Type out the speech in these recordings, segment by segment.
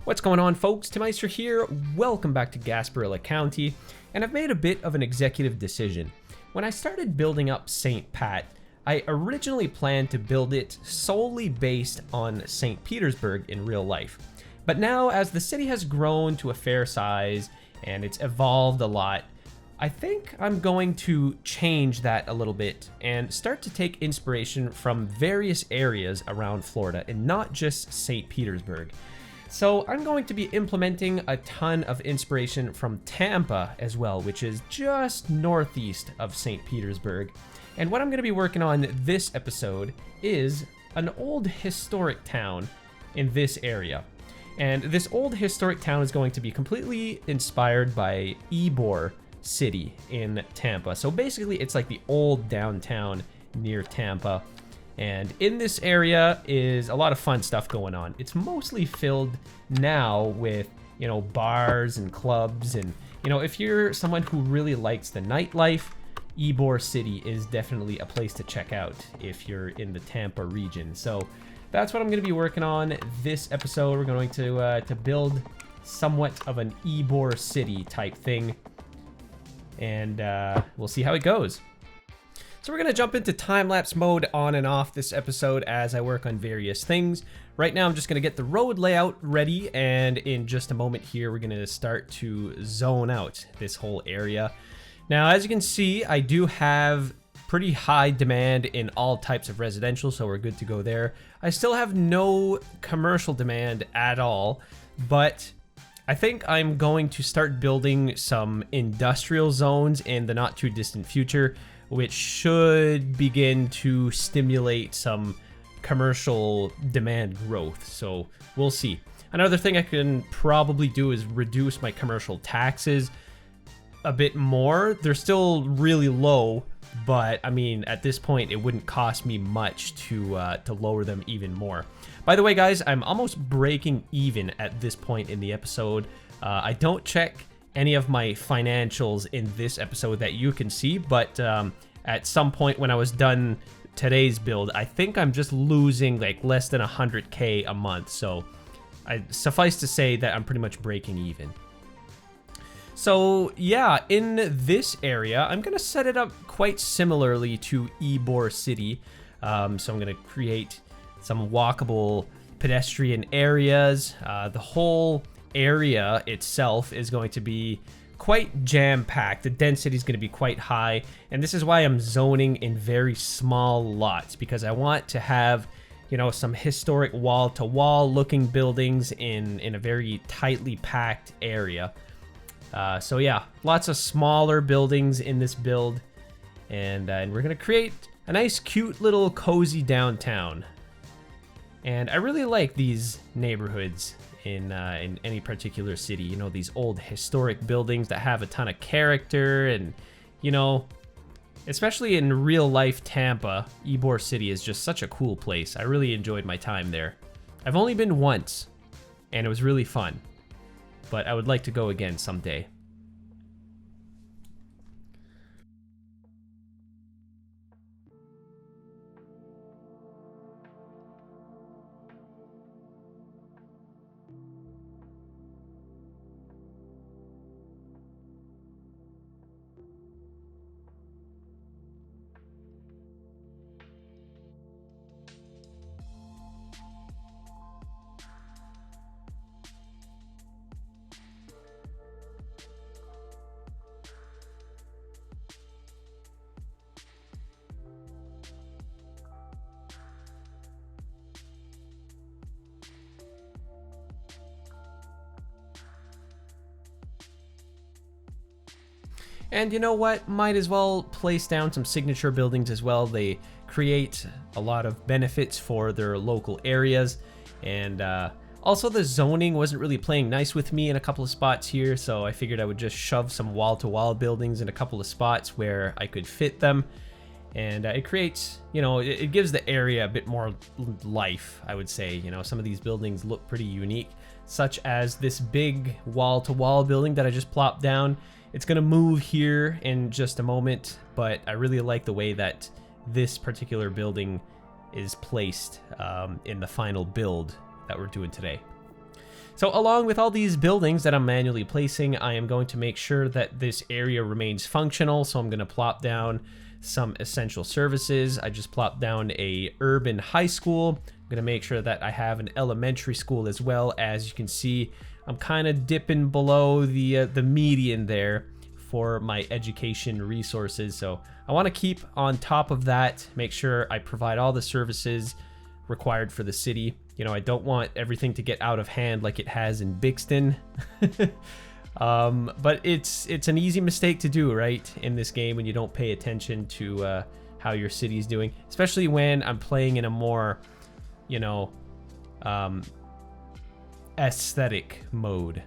What's going on, folks? Tim Meister here. Welcome back to Gasparilla County, and I've made a bit of an executive decision. When I started building up St. Pat, I originally planned to build it solely based on St. Petersburg in real life. But now, as the city has grown to a fair size and it's evolved a lot, I think I'm going to change that a little bit and start to take inspiration from various areas around Florida and not just St. Petersburg. So I'm going to be implementing a ton of inspiration from Tampa as well, which is just northeast of St. Petersburg. And what I'm going to be working on this episode is an old historic town in this area. And this old historic town is going to be completely inspired by Ybor City in Tampa. So basically it's like the old downtown near Tampa. And in this area is a lot of fun stuff going on. It's mostly filled now with, bars and clubs. And, if you're someone who really likes the nightlife, Ybor City is definitely a place to check out if you're in the Tampa region. So that's what I'm going to be working on this episode. We're going to build somewhat of an Ybor City type thing. And we'll see how it goes. So we're going to jump into time-lapse mode on and off this episode as I work on various things. Right now I'm just going to get the road layout ready, and in just a moment here we're going to start to zone out this whole area. Now, as you can see, I do have pretty high demand in all types of residential, so we're good to go there. I still have no commercial demand at all, but I think I'm going to start building some industrial zones in the not too distant future, which should begin to stimulate some commercial demand growth. So we'll see. Another thing I can probably do is reduce my commercial taxes a bit more. They're still really low, but I mean, at this point, it wouldn't cost me much to lower them even more. By the way, guys, I'm almost breaking even at this point in the episode. I don't check any of my financials in this episode that you can see, but at some point when I was done today's build, I think I'm just losing like less than 100K a month. So suffice to say that I'm pretty much breaking even. So yeah, in this area, I'm going to set it up quite similarly to Ybor City. So I'm going to create some walkable pedestrian areas. The whole area itself is going to be quite jam-packed. The density is going to be quite high, and this is why I'm zoning in very small lots, because I want to have, some historic wall-to-wall looking buildings in a very tightly packed area. So yeah, lots of smaller buildings in this build, and we're going to create a nice, cute little cozy downtown. And I really like these neighborhoods in any particular city. These old historic buildings that have a ton of character, and especially in real life Tampa, Ybor City is just such a cool place. I really enjoyed my time there. I've only been once, and it was really fun, but I would like to go again someday. And you know what? Might as well place down some signature buildings as well. They create a lot of benefits for their local areas. And also the zoning wasn't really playing nice with me in a couple of spots here, so I figured I would just shove some wall-to-wall buildings in a couple of spots where I could fit them. And it creates, it gives the area a bit more life, I would say. Some of these buildings look pretty unique, such as this big wall-to-wall building that I just plopped down. It's going to move here in just a moment, but I really like the way that this particular building is placed in the final build that we're doing today. So along with all these buildings that I'm manually placing, I am going to make sure that this area remains functional. So I'm going to plop down some essential services. I just plopped down a urban high school. I'm going to make sure that I have an elementary school as well. As you can see, I'm kind of dipping below the median there for my education resources. So I want to keep on top of that, make sure I provide all the services required for the city. You know, I don't want everything to get out of hand like it has in Bixton. But it's an easy mistake to do, right, in this game when you don't pay attention to how your city's doing, especially when I'm playing in a more, you know, aesthetic mode.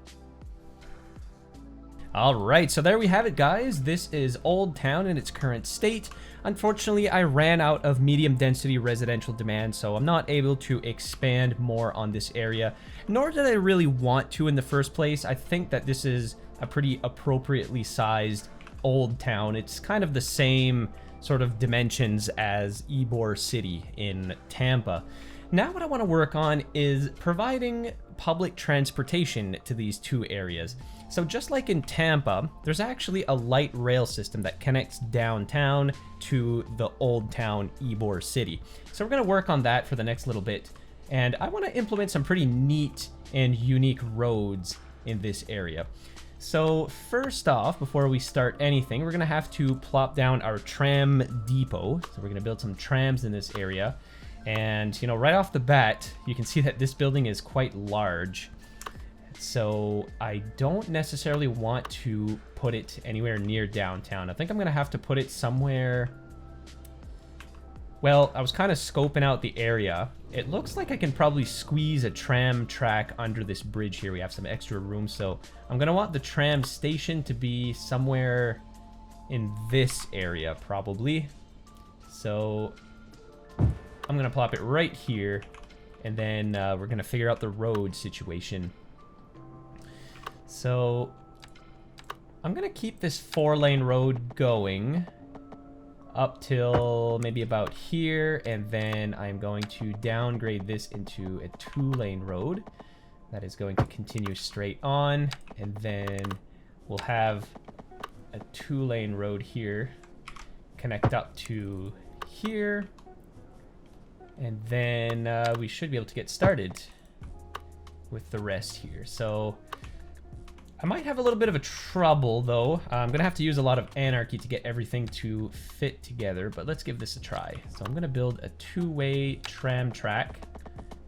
All right, so there we have it, guys. This is Old Town in its current state. Unfortunately, I ran out of medium density residential demand, so I'm not able to expand more on this area, nor did I really want to in the first place. I think that this is a pretty appropriately sized Old Town. It's kind of the same sort of dimensions as Ybor City in Tampa. Now what I want to work on is providing public transportation to these two areas. So just like in Tampa, there's actually a light rail system that connects downtown to the Old Town Ybor City. So we're going to work on that for the next little bit. And I want to implement some pretty neat and unique roads in this area. So first off, before we start anything, we're going to have to plop down our tram depot. So we're going to build some trams in this area. And, you know, right off the bat, you can see that this building is quite large. So I don't necessarily want to put it anywhere near downtown. I think I'm going to have to put it somewhere. Well, I was kind of scoping out the area. It looks like I can probably squeeze a tram track under this bridge here. We have some extra room. So I'm going to want the tram station to be somewhere in this area, probably. So I'm going to plop it right here. And then we're going to figure out the road situation. So I'm going to keep this 4-lane road going up till maybe about here, and then I'm going to downgrade this into a 2-lane road that is going to continue straight on, and then we'll have a 2-lane road here connect up to here, and then we should be able to get started with the rest here. So I might have a little bit of a trouble, though. I'm going to have to use a lot of anarchy to get everything to fit together, but let's give this a try. So I'm going to build a 2-way tram track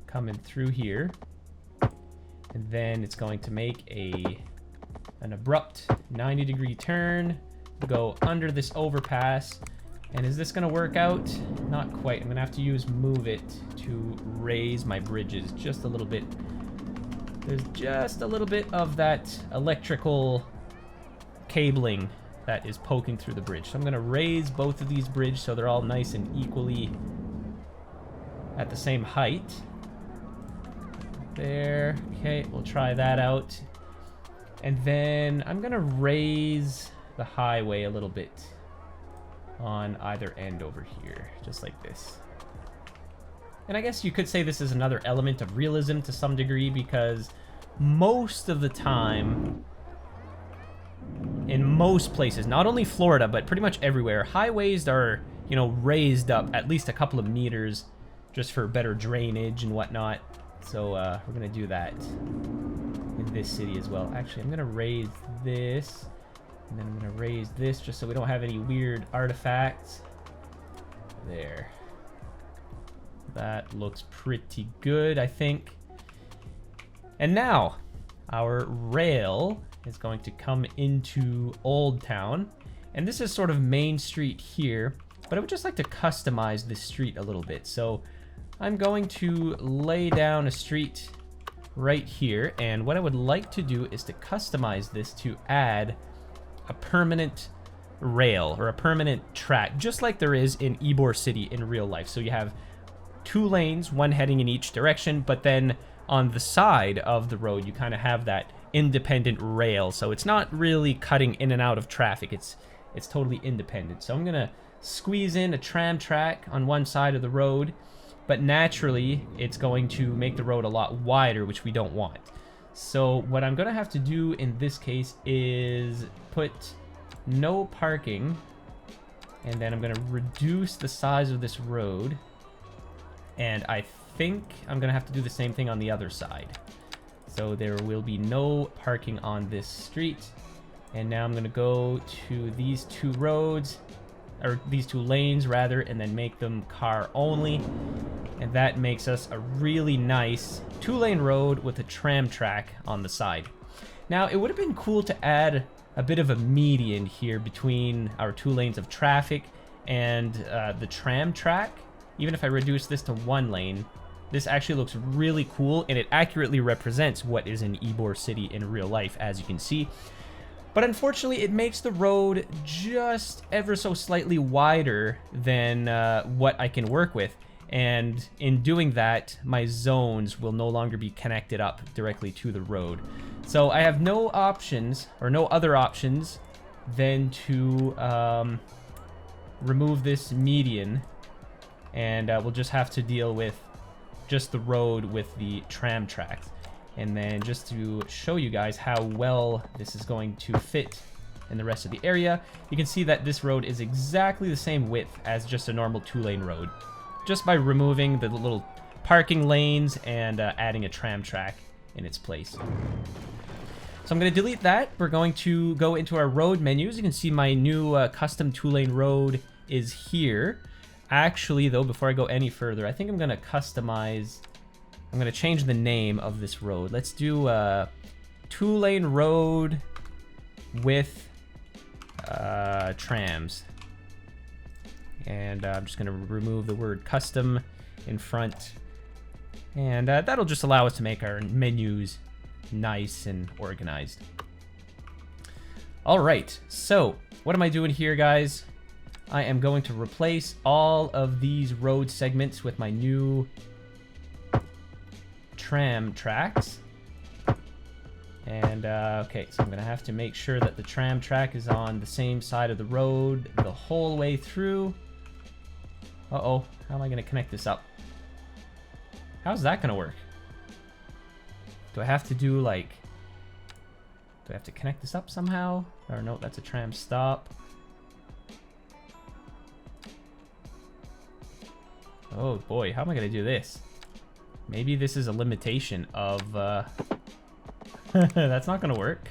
coming through here, and then it's going to make an abrupt 90-degree turn, go under this overpass. And is this going to work out? Not quite. I'm going to have to use Move It to raise my bridges just a little bit. There's just a little bit of that electrical cabling that is poking through the bridge. So I'm going to raise both of these bridges so they're all nice and equally at the same height. There. Okay, we'll try that out. And then I'm going to raise the highway a little bit on either end over here, just like this. And I guess you could say this is another element of realism to some degree, because most of the time, in most places, not only Florida, but pretty much everywhere, highways are, you know, raised up at least a couple of meters just for better drainage and whatnot. So we're going to do that in this city as well. Actually, I'm going to raise this, and then I'm going to raise this just so we don't have any weird artifacts. There. That looks pretty good, I think. And now, our rail is going to come into Old Town. And this is sort of Main Street here, but I would just like to customize this street a little bit. So I'm going to lay down a street right here. And what I would like to do is to customize this to add a permanent rail or a permanent track, just like there is in Ybor City in real life. So you have 2 lanes, one heading in each direction, but then on the side of the road you kind of have that independent rail, so it's not really cutting in and out of traffic. It's totally independent. So I'm gonna squeeze in a tram track on one side of the road, but naturally it's going to make the road a lot wider, which we don't want. So what I'm gonna have to do in this case is put no parking, and then I'm gonna reduce the size of this road, and I think I'm gonna have to do the same thing on the other side. So there will be no parking on this street. And now I'm gonna go to these two roads, or these two lanes rather, and then make them car only. And that makes us a really nice 2-lane road with a tram track on the side. Now it would have been cool to add a bit of a median here between our 2 lanes of traffic and the tram track. Even if I reduce this to 1 lane, this actually looks really cool, and it accurately represents what is in Ybor City in real life, as you can see. But unfortunately, it makes the road just ever so slightly wider than what I can work with. And in doing that, my zones will no longer be connected up directly to the road. So I have no options, or no other options, than to remove this median. And we'll just have to deal with just the road with the tram tracks. And then just to show you guys how well this is going to fit in the rest of the area, you can see that this road is exactly the same width as just a normal 2-lane road, just by removing the little parking lanes and adding a tram track in its place. So I'm going to delete that. We're going to go into our road menus. You can see my new custom 2-lane road is here. Actually, though, before I go any further, I think I'm going to customize... I'm going to change the name of this road. Let's do a 2-lane road with trams. And I'm just going to remove the word custom in front. And that'll just allow us to make our menus nice and organized. All right, so what am I doing here, guys? I am going to replace all of these road segments with my new tram tracks. And okay, so I'm gonna have to make sure that the tram track is on the same side of the road the whole way through. Uh-oh, how am I gonna connect this up? How's that gonna work? Do I have to do like... Do I have to connect this up somehow? Or no, that's a tram stop. Oh boy, how am I gonna do this? Maybe this is a limitation of... That's not gonna work.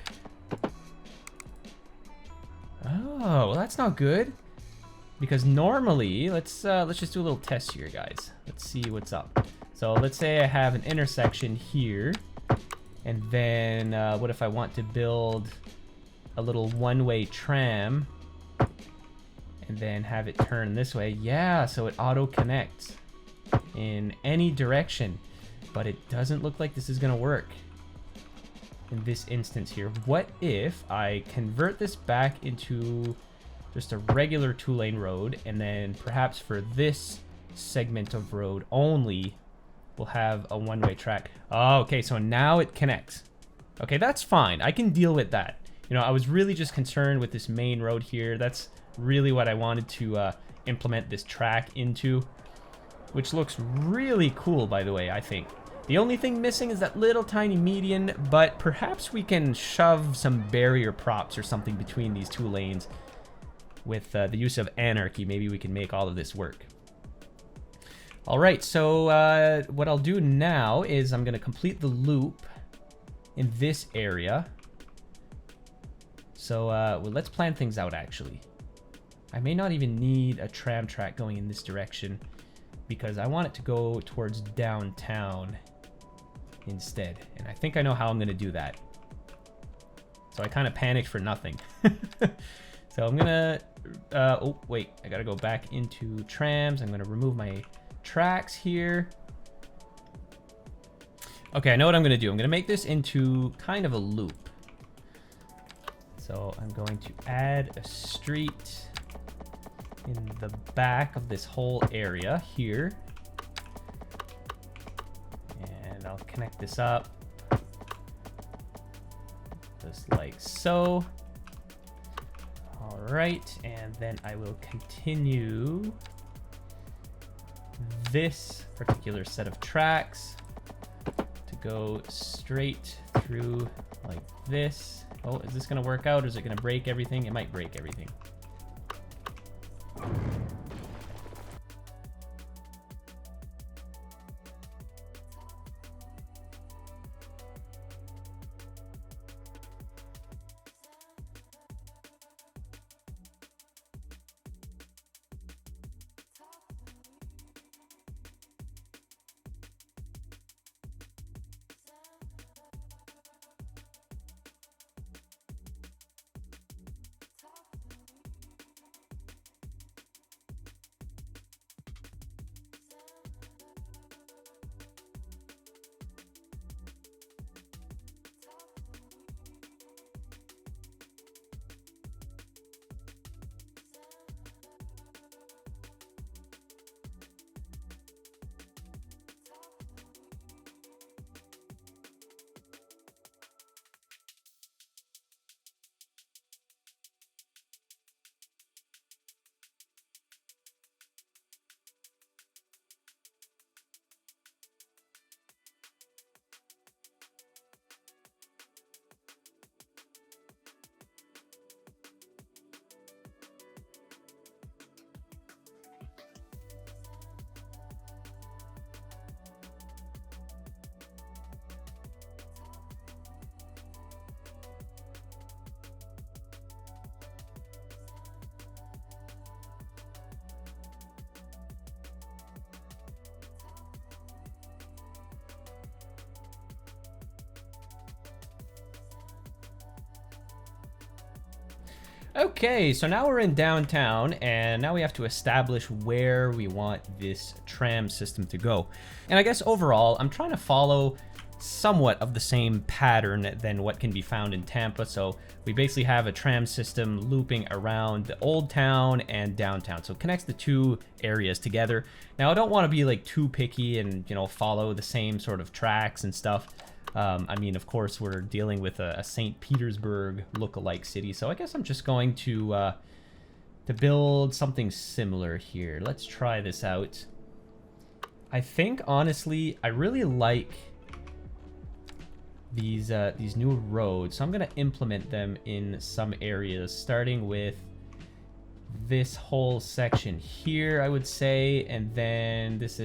Oh, well that's not good. Because normally, let's just do a little test here, guys. Let's see what's up. So let's say I have an intersection here, and then what if I want to build a little one-way tram, and then have it turn this way? Yeah, so it auto-connects in any direction, but it doesn't look like this is gonna work in this instance here. What if I convert this back into just a regular 2-lane road, and then perhaps for this segment of road only, we'll have a one-way track. Oh, okay, so now it connects. Okay, that's fine. I can deal with that. You know, I was really just concerned with this main road here. That's really what I wanted to implement this track into, which looks really cool, by the way, I think. The only thing missing is that little tiny median, but perhaps we can shove some barrier props or something between these 2 lanes. With the use of anarchy, maybe we can make all of this work. All right, so what I'll do now is I'm gonna complete the loop in this area. So well, let's plan things out, actually. I may not even need a tram track going in this direction, because I want it to go towards downtown instead. And I think I know how I'm gonna do that. So I kind of panicked for nothing. So I'm gonna, oh wait, I gotta go back into trams. I'm gonna remove my tracks here. Okay, I know what I'm gonna do. I'm gonna make this into kind of a loop. So I'm going to add a street in the back of this whole area here. And I'll connect this up just like so. All right, and then I will continue this particular set of tracks to go straight through like this. Oh, is this gonna work out or is it gonna break everything? It might break everything. Okay, so now we're in downtown, and now we have to establish where we want this tram system to go. And I guess overall, I'm trying to follow somewhat of the same pattern than what can be found in Tampa. So we basically have a tram system looping around the old town and downtown. So it connects the two areas together. Now I don't want to be like too picky and, you know, follow the same sort of tracks and stuff. I mean, of course, we're dealing with a St. Petersburg look-alike city, so I guess I'm just going to build something similar here. Let's try this out. I think, honestly, I really like these new roads, so I'm going to implement them in some areas, starting with this whole section here, I would say, and then this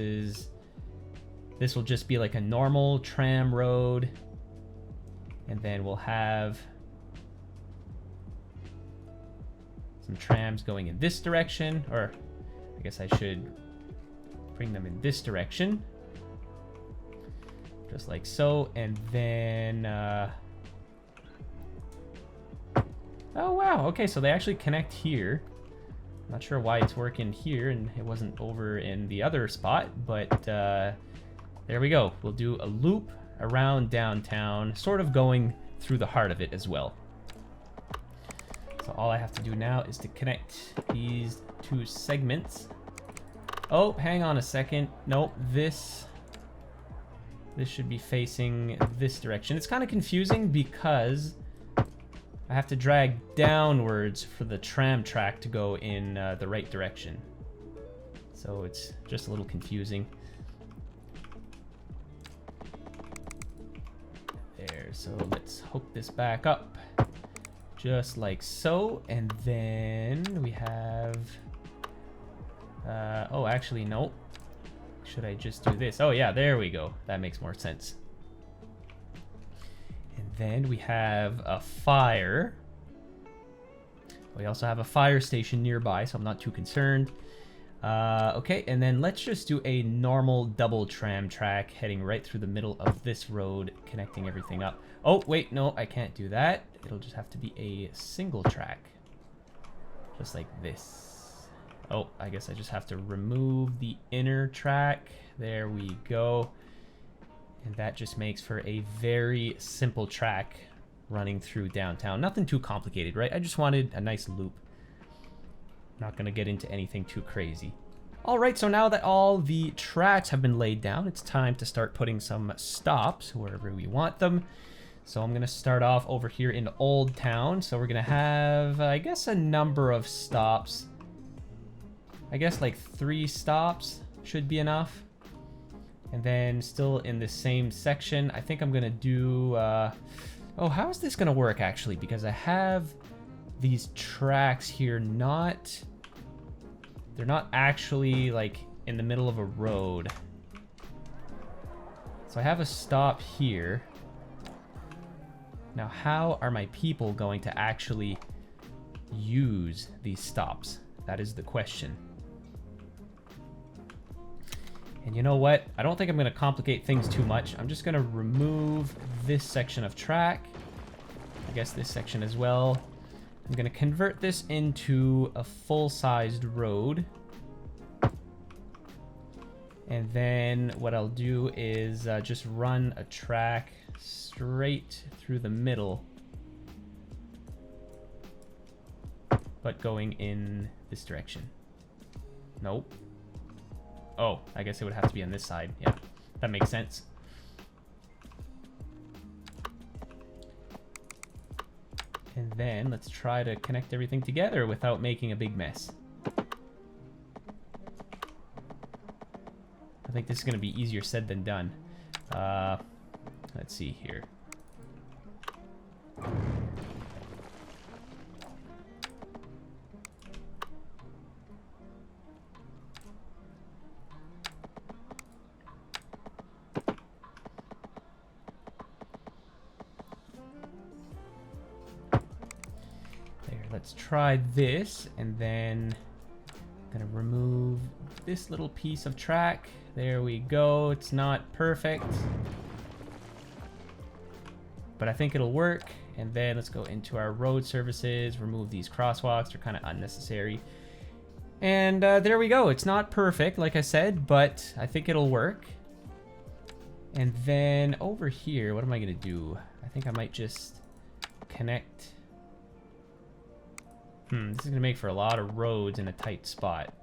will just be like a normal tram road. And then we'll have some trams going in this direction, or I guess I should bring them in this direction. Just like so. And then, oh wow, okay, so they actually connect here. Not sure why it's working here and it wasn't over in the other spot, but there we go. We'll do a loop around downtown, sort of going through the heart of it as well. So all I have to do now is to connect these two segments. Oh, hang on a second. Nope, this should be facing this direction. It's kind of confusing because I have to drag downwards for the tram track to go in the right direction. So it's just a little confusing. There, so let's hook this back up just like so, and then we have oh, actually no, should I just do this? Oh yeah, there we go, that makes more sense. And then we have a fire. We also have a fire station nearby, so I'm not too concerned. Okay, and then let's just do a normal double tram track heading right through the middle of this road, connecting everything up. Oh, wait, no, I can't do that. It'll just have to be a single track. Just like this. Oh, I guess I just have to remove the inner track. There we go. And that just makes for a very simple track running through downtown. Nothing too complicated, right? I just wanted a nice loop. Not going to get into anything too crazy. All right, so now that all the tracks have been laid down, it's time to start putting some stops wherever we want them. So I'm going to start off over here in Old Town. So we're going to have, I guess, a number of stops. I guess like 3 stops should be enough. And then still in the same section, I think I'm gonna do, oh, how is this gonna work actually? Because I have these tracks here, they're not actually like in the middle of a road. So I have a stop here. Now, how are my people going to actually use these stops? That is the question. And you know what? I don't think I'm going to complicate things too much. I'm just going to remove this section of track. I guess this section as well. I'm going to convert this into a full-sized road. And then what I'll do is just run a track straight through the middle, but going in this direction. Nope. Oh, I guess it would have to be on this side. Yeah, that makes sense. And then let's try to connect everything together without making a big mess. I think this is going to be easier said than done. Let's see here. There, let's try this, and then I'm gonna remove this little piece of track. There we go. It's not perfect, but I think it'll work. And then let's go into our road services, remove these crosswalks. They're kind of unnecessary. And there we go. It's not perfect, like I said, but I think it'll work. And then over here, what am I going to do? I think I might just connect. This is going to make for a lot of roads in a tight spot.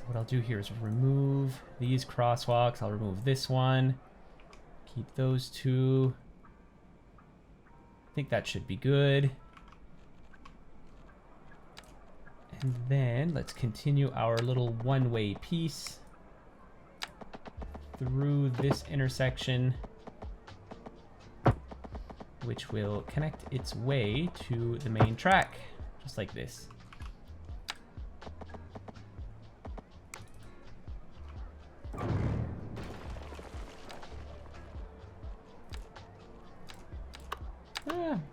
What I'll do here is remove these crosswalks. I'll remove this one. Keep those two. I think that should be good. And then let's continue our little one-way piece through this intersection, which will connect its way to the main track, just like this.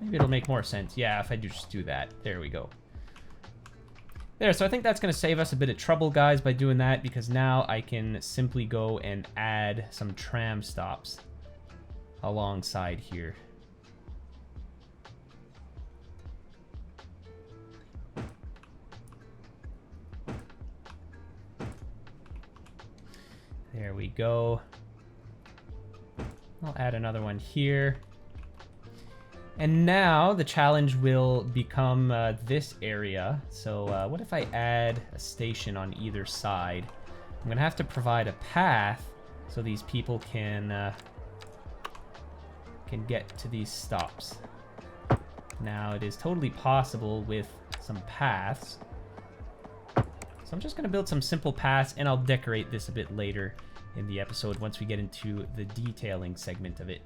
Maybe it'll make more sense. Yeah, if I just do that. There we go. There, so I think that's going to save us a bit of trouble, guys, by doing that, because now I can simply go and add some tram stops alongside here. There we go. I'll add another one here. And now the challenge will become this area. So what if I add a station on either side? I'm going to have to provide a path so these people can get to these stops. Now it is totally possible with some paths. So I'm just going to build some simple paths, and I'll decorate this a bit later in the episode once we get into the detailing segment of it.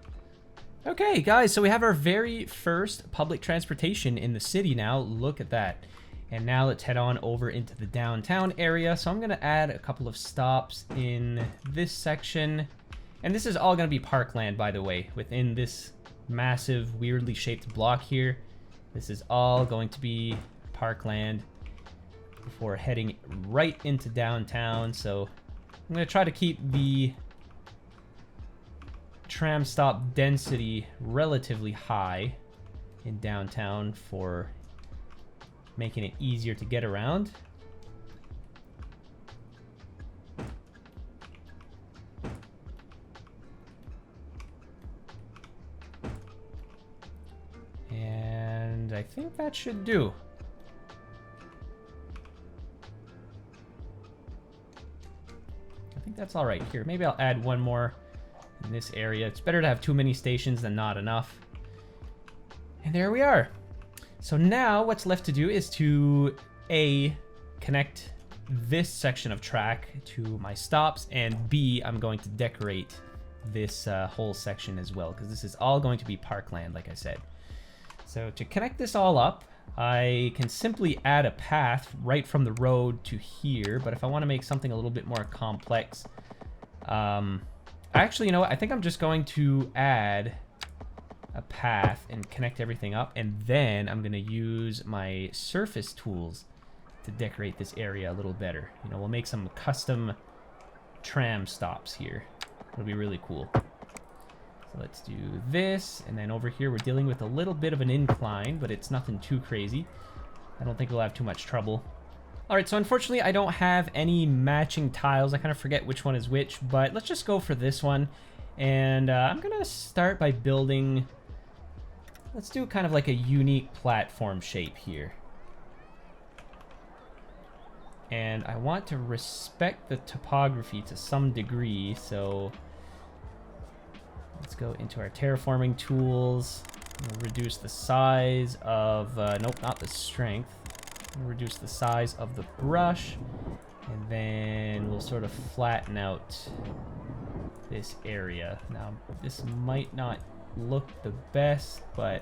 Okay, guys, so we have our very first public transportation in the city now. Look at that. And now let's head on over into the downtown area. So I'm going to add a couple of stops in this section. And this is all going to be parkland, by the way, within this massive, weirdly shaped block here. This is all going to be parkland before heading right into downtown. So I'm going to try to keep the tram stop density relatively high in downtown for making it easier to get around. And I think that should do. I think that's all right. Here, maybe I'll add one more in this area. It's better to have too many stations than not enough. And there we are. So now what's left to do is to A, connect this section of track to my stops, and B, I'm going to decorate this whole section as well, because this is all going to be parkland, like I said. So to connect this all up, I can simply add a path right from the road to here, but if I want to make something a little bit more complex, actually, you know what? I think I'm just going to add a path and connect everything up, and then I'm going to use my surface tools to decorate this area a little better. You know, we'll make some custom tram stops here. It'll be really cool. So let's do this, and then over here we're dealing with a little bit of an incline, but it's nothing too crazy. I don't think we'll have too much trouble. Alright, so unfortunately I don't have any matching tiles. I kind of forget which one is which, but let's just go for this one. And I'm gonna start by building, let's do kind of like a unique platform shape here. And I want to respect the topography to some degree, so let's go into our terraforming tools. We'll reduce the size of, nope, not the strength. We'll reduce the size of the brush, and then we'll sort of flatten out this area. Now, this might not look the best, but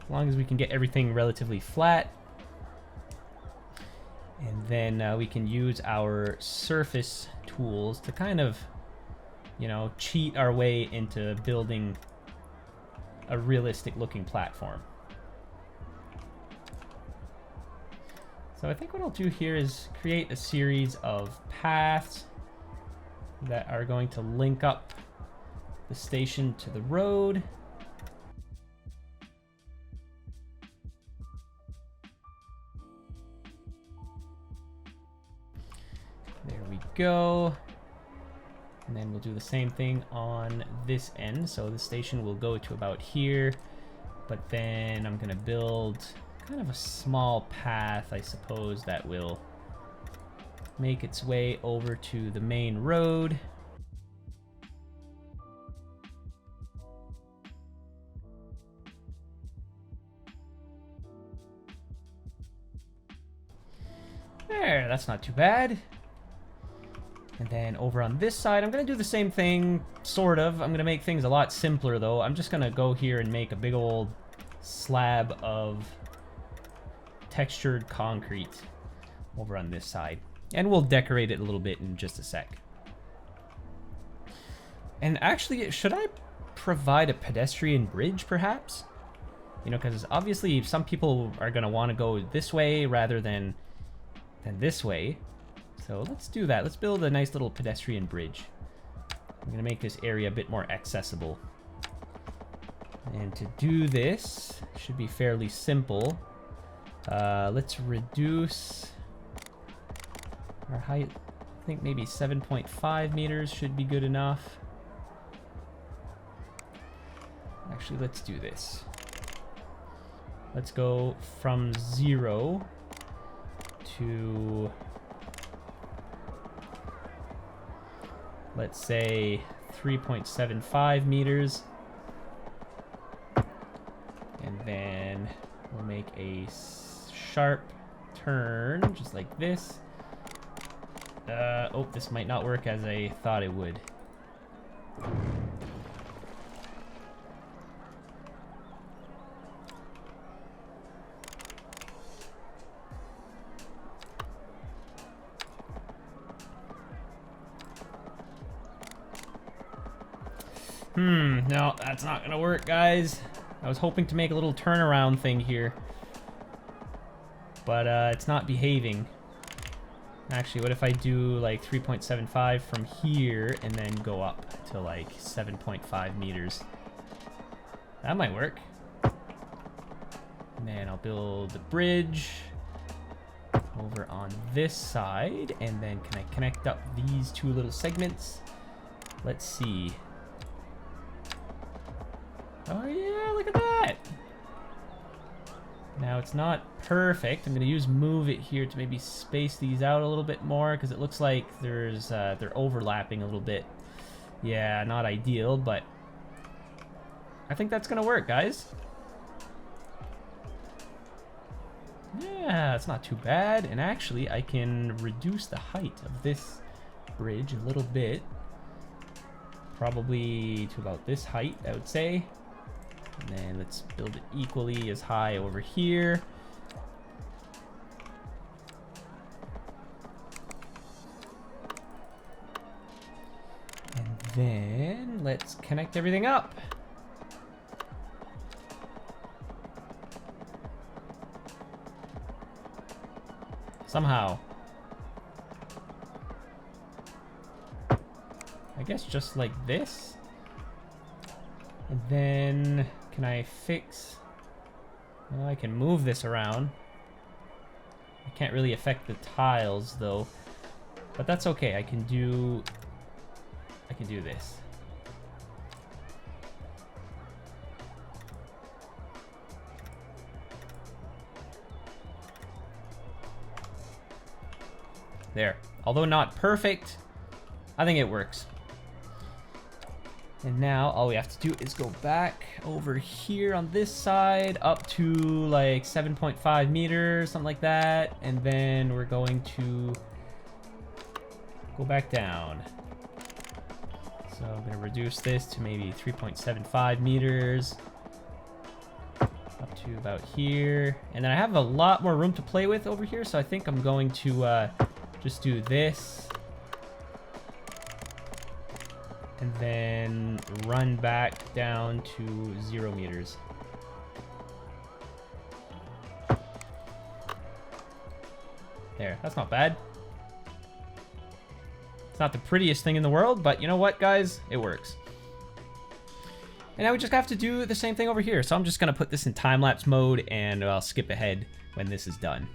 as long as we can get everything relatively flat, and then we can use our surface tools to kind of, you know, cheat our way into building a realistic looking platform. So I think what I'll do here is create a series of paths that are going to link up the station to the road. There we go. And then we'll do the same thing on this end. So the station will go to about here, but then I'm gonna build kind of a small path, I suppose, that will make its way over to the main road. There, that's not too bad. And then over on this side, I'm going to do the same thing, sort of. I'm going to make things a lot simpler, though. I'm just going to go here and make a big old slab of textured concrete over on this side. And we'll decorate it a little bit in just a sec. And actually, should I provide a pedestrian bridge, perhaps? You know, because obviously some people are going to want to go this way rather than this way. So let's do that. Let's build a nice little pedestrian bridge. I'm going to make this area a bit more accessible. And to do this, should be fairly simple. Let's reduce our height. I think maybe 7.5 meters should be good enough. Actually, let's do this. Let's go from 0 to, let's say, 3.75 meters. And then we'll make a sharp turn, just like this. Oh, this might not work as I thought it would. No, that's not gonna work, guys. I was hoping to make a little turnaround thing here, but it's not behaving. Actually, what if I do like 3.75 from here and then go up to like 7.5 meters? That might work. And then I'll build a bridge over on this side, and then can I connect up these two little segments? Let's see. Oh yeah, look at that! Now it's not perfect. I'm gonna use move it here to maybe space these out a little bit more, because it looks like there's they're overlapping a little bit. Yeah, not ideal, but I think that's gonna work, guys. Yeah, it's not too bad. And actually, I can reduce the height of this bridge a little bit. Probably to about this height, I would say. And then let's build it equally as high over here. And then let's connect everything up. Somehow. I guess just like this. And then can I fix? Well, I can move this around. I can't really affect the tiles though. But that's okay. I can do this. There. Although not perfect, I think it works. And now all we have to do is go back over here on this side up to like 7.5 meters, something like that. And then we're going to go back down. So I'm going to reduce this to maybe 3.75 meters. Up to about here. And then I have a lot more room to play with over here. So I think I'm going to just do this. And then run back down to 0 meters. There, that's not bad. It's not the prettiest thing in the world, but you know what, guys? It works. And now we just have to do the same thing over here. So I'm just gonna put this in time-lapse mode and I'll skip ahead when this is done.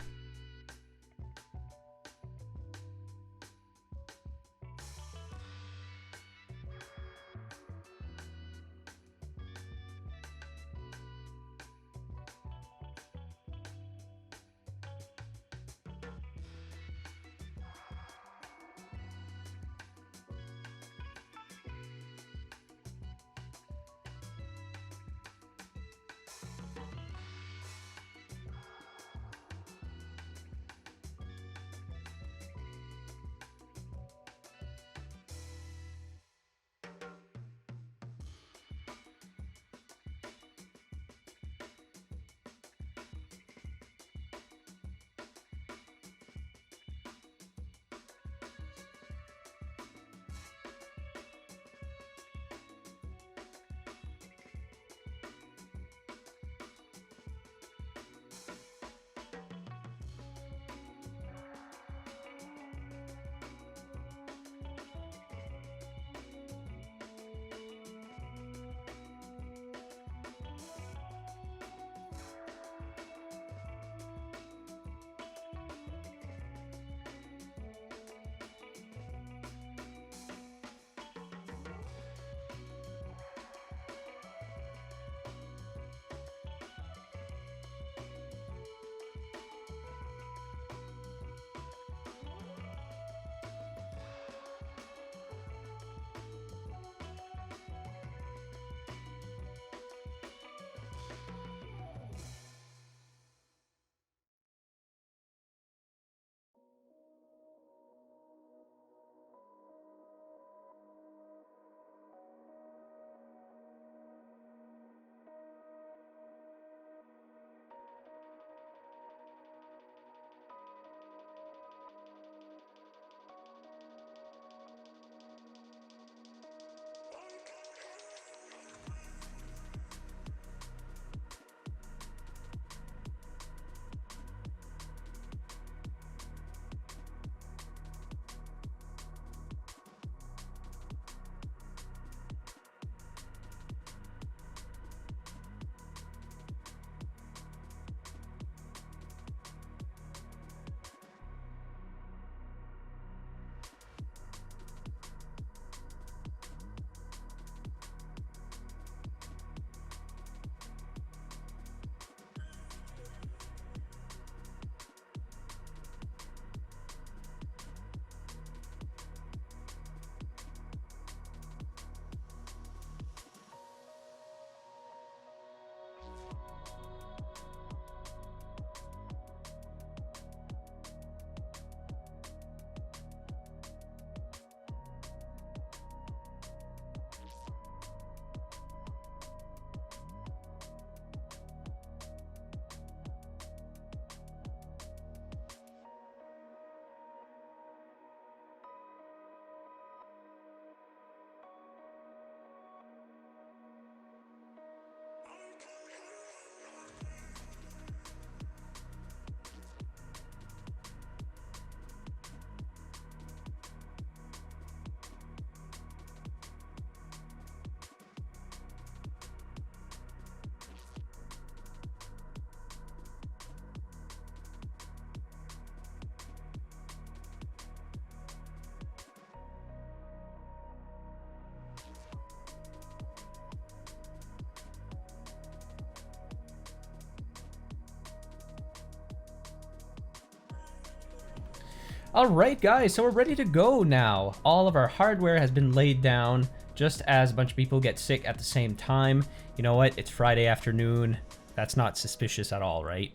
All right, guys, so we're ready to go now. All of our hardware has been laid down just as a bunch of people get sick at the same time. You know what? It's Friday afternoon. That's not suspicious at all, right?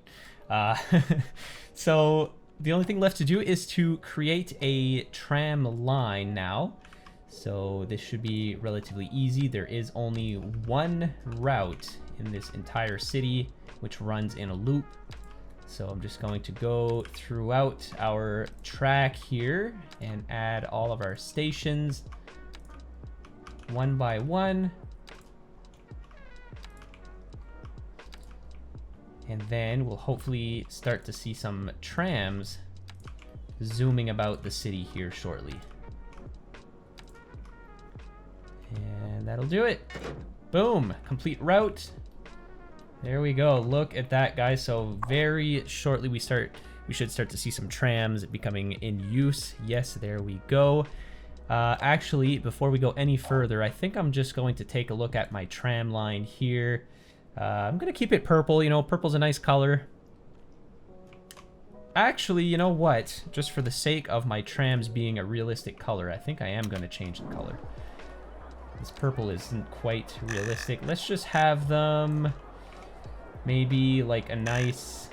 So the only thing left to do is to create a tram line now. So this should be relatively easy. There is only one route in this entire city, which runs in a loop. So I'm just going to go throughout our track here and add all of our stations one by one. And then we'll hopefully start to see some trams zooming about the city here shortly. And that'll do it. Boom, complete route. There we go. Look at that, guys. So very shortly we should start to see some trams becoming in use. Yes, there we go. Actually, before we go any further, I think I'm just going to take a look at my tram line here. I'm going to keep it purple. You know, purple's a nice color. Actually, you know what? Just for the sake of my trams being a realistic color, I think I am going to change the color. This purple isn't quite realistic. Let's just have them... maybe like a nice...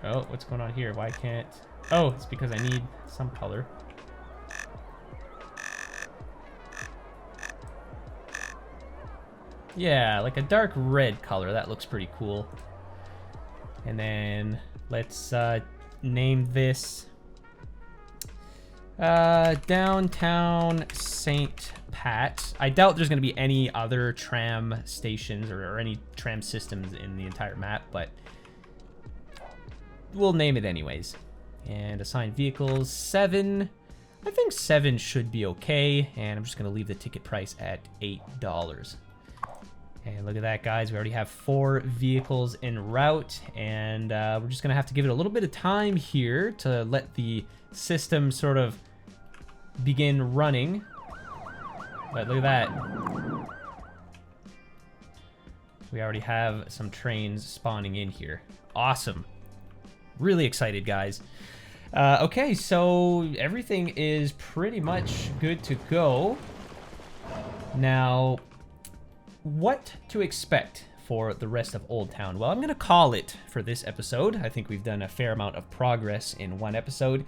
Oh, what's going on here? Why can't... Oh, it's because I need some color. Yeah, like a dark red color. That looks pretty cool. And then let's name this Downtown St. Pat. I doubt there's going to be any other tram stations or any tram systems in the entire map, but we'll name it anyways. And assign vehicles 7. I think 7 should be okay, and I'm just going to leave the ticket price at $8. And look at that, guys. We already have 4 vehicles en route, and we're just going to have to give it a little bit of time here to let the system sort of begin running. But look at that. We already have some trains spawning in here. Awesome. Really excited, guys. Okay, so everything is pretty much good to go. Now, what to expect for the rest of Old Town? Well, I'm going to call it for this episode. I think we've done a fair amount of progress in one episode.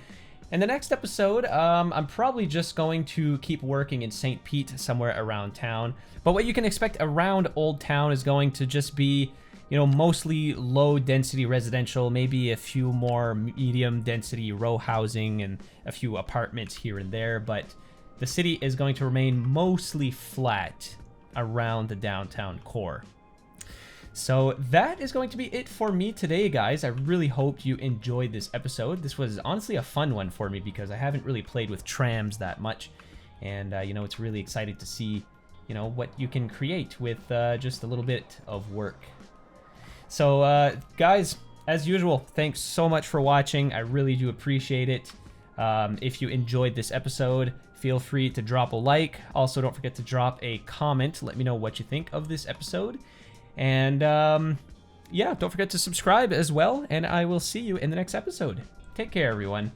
In the next episode, I'm probably just going to keep working in St. Pete, somewhere around town. But what you can expect around Old Town is going to just be, you know, mostly low-density residential, maybe a few more medium-density row housing and a few apartments here and there. But the city is going to remain mostly flat around the downtown core. So that is going to be it for me today, guys. I really hope you enjoyed this episode. This was honestly a fun one for me because I haven't really played with trams that much. And, you know, it's really exciting to see, you know, what you can create with just a little bit of work. So, guys, as usual, thanks so much for watching. I really do appreciate it. If you enjoyed this episode, feel free to drop a like. Also, don't forget to drop a comment. Let me know what you think of this episode. And yeah, don't forget to subscribe as well, and I will see you in the next episode. Take care, everyone.